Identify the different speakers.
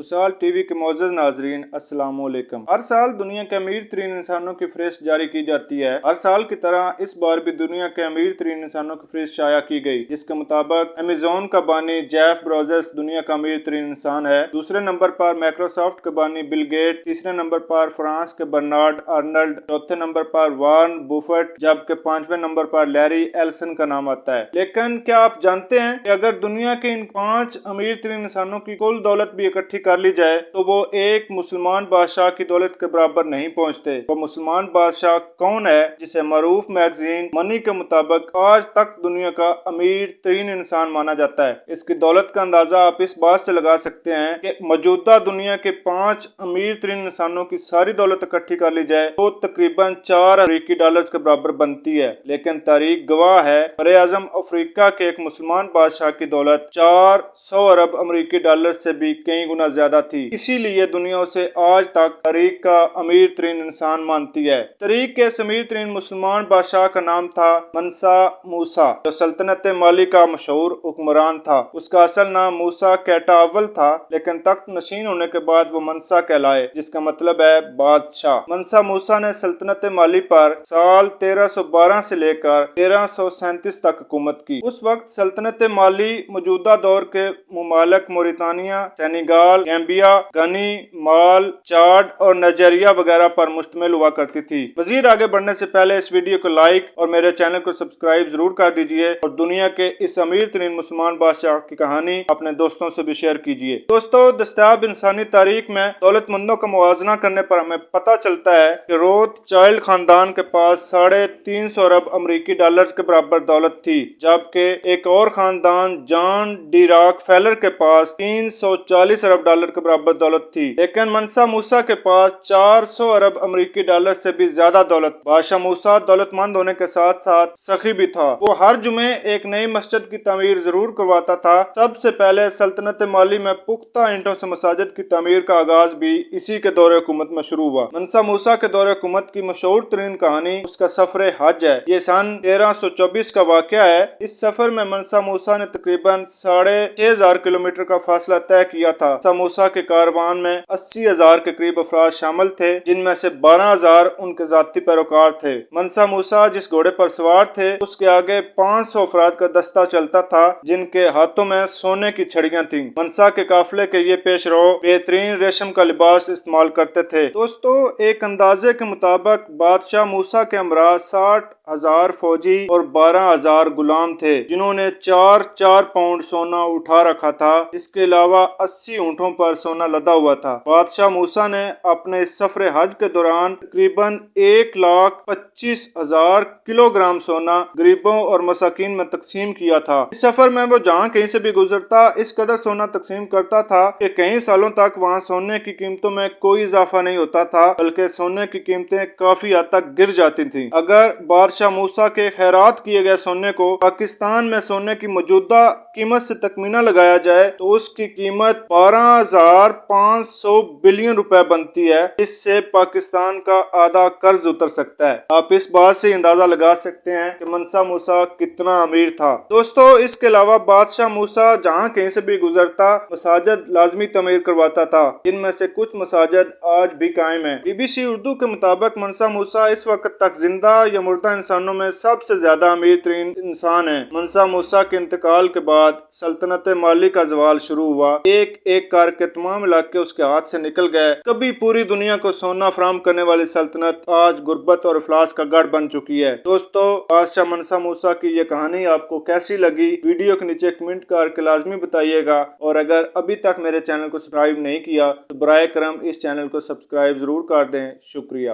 Speaker 1: وصال T V کے معزز ناظرین السلام علیکم۔ ہر سال دنیا کے امیر ترین انسانوں کی فہرست جاری کی جاتی ہے۔ ہر سال کی طرح اس بار بھی دنیا کے امیر ترین انسانوں کی فہرست شائع کی گئی، جس کے مطابق امیزون کا بانی جیف بیزوس دنیا کا امیر ترین انسان ہے۔ دوسرے نمبر پر مائیکروسافٹ کے بانی بل گیٹ، تیسرے نمبر پر فرانس کے برنارڈ ارنلڈ، چوتھے نمبر پر وارن بفیٹ، جبکہ پانچویں نمبر پر لیری ایلسن کا نام آتا ہے۔ لیکن کیا آپ جانتے ہیں کہ اگر دنیا کے ان 5 امیر ترین انسانوں کی کل دولت بھی اکٹھی کر لی جائے تو وہ ایک مسلمان بادشاہ کی دولت کے برابر نہیں پہنچتے؟ وہ مسلمان بادشاہ کون ہے جسے معروف میگزین منی کے مطابق آج تک دنیا کا امیر ترین انسان مانا جاتا ہے؟ اس کی دولت کا اندازہ آپ اس بات سے لگا سکتے ہیں کہ موجودہ دنیا کے 5 امیر ترین انسانوں کی ساری دولت اکٹھی کر لی جائے تو تقریباً 4 امریکی ڈالرز کے برابر بنتی ہے۔ لیکن تاریخ گواہ ہے براعظم افریقہ کے ایک مسلمان بادشاہ کی دولت 400 ارب امریکی ڈالر سے بھی کئی گنا زیادہ تھی۔ اسی لیے دنیا اسے آج تک تاریخ کا امیر ترین انسان مانتی ہے۔ تاریخ کے اس امیر ترین مسلمان بادشاہ کا نام تھا منسا موسیٰ، جو سلطنت مالی کا مشہور حکمران تھا۔ اس کا اصل نام موسیٰ کیٹا اول تھا، لیکن تخت نشین ہونے کے بعد وہ منسا کہلائے، جس کا مطلب ہے بادشاہ۔ منسا موسیٰ نے سلطنت مالی پر سال 1312 سے لے کر 1337 تک حکومت کی۔ اس وقت سلطنت مالی موجودہ دور کے ممالک موریتانیہ، سینیگال، گیمبیا، گنی، مال، چاڈ اور نائجیریا وغیرہ پر مشتمل ہوا کرتی تھی۔ مزید آگے بڑھنے سے پہلے اس ویڈیو کو لائک اور میرے چینل کو سبسکرائب ضرور کر دیجئے اور دنیا کے اس امیر ترین مسلمان بادشاہ کی کہانی اپنے دوستوں سے بھی شیئر کیجئے۔ دوستو، دستیاب انسانی تاریخ میں دولت مندوں کا موازنہ کرنے پر ہمیں پتہ چلتا ہے کہ روتھ چائلڈ خاندان کے پاس 350 ارب امریکی ڈالر کے برابر دولت تھی، جبکہ ایک اور خاندان جان ڈی راک فیلر کے پاس 340 ارب ڈالر کے برابر دولت تھی۔ لیکن منسا موسیٰ کے پاس 400 ارب امریکی ڈالر سے بھی زیادہ دولت۔ بادشاہ موسیٰ دولت مند ہونے کے ساتھ ساتھ سخی بھی تھا۔ وہ ہر جمعے ایک نئی مسجد کی تعمیر ضرور کرواتا تھا۔ سب سے پہلے سلطنت مالی میں پختہ اینٹوں سے مساجد کی تعمیر کا آغاز بھی اسی کے دور حکومت میں شروع ہوا۔ منسا موسیٰ کے دور حکومت کی مشہور ترین کہانی اس کا سفر حج ہے۔ یہ سن 1324 کا واقعہ ہے۔ اس سفر میں منسا موسیٰ نے تقریباً 6500 کلومیٹر کا فاصلہ طے کیا تھا۔ منسا موسیٰ کے کاروان میں 80,000 کے قریب افراد شامل تھے، جن میں سے 12,000 ان کے ذاتی پیروکار تھے۔ منسا موسیٰ جس گھوڑے پر سوار تھے، اس کے آگے 500 افراد کا دستہ چلتا تھا، جن کے ہاتھوں میں سونے کی چھڑیاں تھیں۔ منسا کے قافلے کے یہ پیش رو بہترین ریشم کا لباس استعمال کرتے تھے۔ دوستو، ایک اندازے کے مطابق بادشاہ موسیٰ کے ہمراہ 60,000 فوجی اور 12,000 غلام تھے، جنہوں نے 4 پاؤنڈ سونا اٹھا رکھا تھا۔ اس کے علاوہ 80 اونٹوں پر سونا لدا ہوا تھا۔ بادشاہ موسیٰ نے اپنے سفر حج کے دوران تقریباً 1,25,000 کلو گرام سونا غریبوں اور مساکین میں تقسیم کیا تھا۔ اس سفر میں وہ جہاں کہیں سے بھی گزرتا اس قدر سونا تقسیم کرتا تھا کہ کئی سالوں تک وہاں سونے کی قیمتوں میں کوئی اضافہ نہیں ہوتا تھا، بلکہ سونے کی قیمتیں کافی حد تک گر جاتی تھیں۔ اگر بادشاہ موسیٰ کے خیرات کیے گئے سونے کو پاکستان میں سونے کی موجودہ قیمت سے تخمینہ لگایا جائے تو اس کی قیمت 12,500 بلین روپے بنتی ہے۔ اس سے پاکستان کا آدھا قرض اتر سکتا ہے۔ آپ اس بات سے اندازہ لگا سکتے ہیں کہ منسا موسیٰ کتنا امیر تھا۔ دوستو، اس کے علاوہ بادشاہ موسیٰ جہاں کہیں سے بھی گزرتا مساجد لازمی تعمیر کرواتا تھا، جن میں سے کچھ مساجد آج بھی قائم ہیں۔ BBC اردو کے مطابق منسا موسیٰ اس وقت تک زندہ یا مردہ انسانوں میں سب سے زیادہ امیر ترین انسان ہیں۔ منسا موسیٰ کے انتقال کے بعد سلطنت مالی کا زوال شروع ہوا۔ ایک ایک کر کے تمام علاقے اس کے ہاتھ سے نکل گئے۔ کبھی پوری دنیا کو سونا فراہم کرنے والی سلطنت آج غربت اور افلاس کا گڑھ بن چکی ہے۔ دوستو، بادشاہ منسا موسیٰ کی یہ کہانی آپ کو کیسی لگی؟ ویڈیو کے نیچے کمنٹ کر کے لازمی بتائیے گا، اور اگر ابھی تک میرے چینل کو سبسکرائب نہیں کیا تو برائے کرم اس چینل کو سبسکرائب ضرور کر دیں۔ شکریہ۔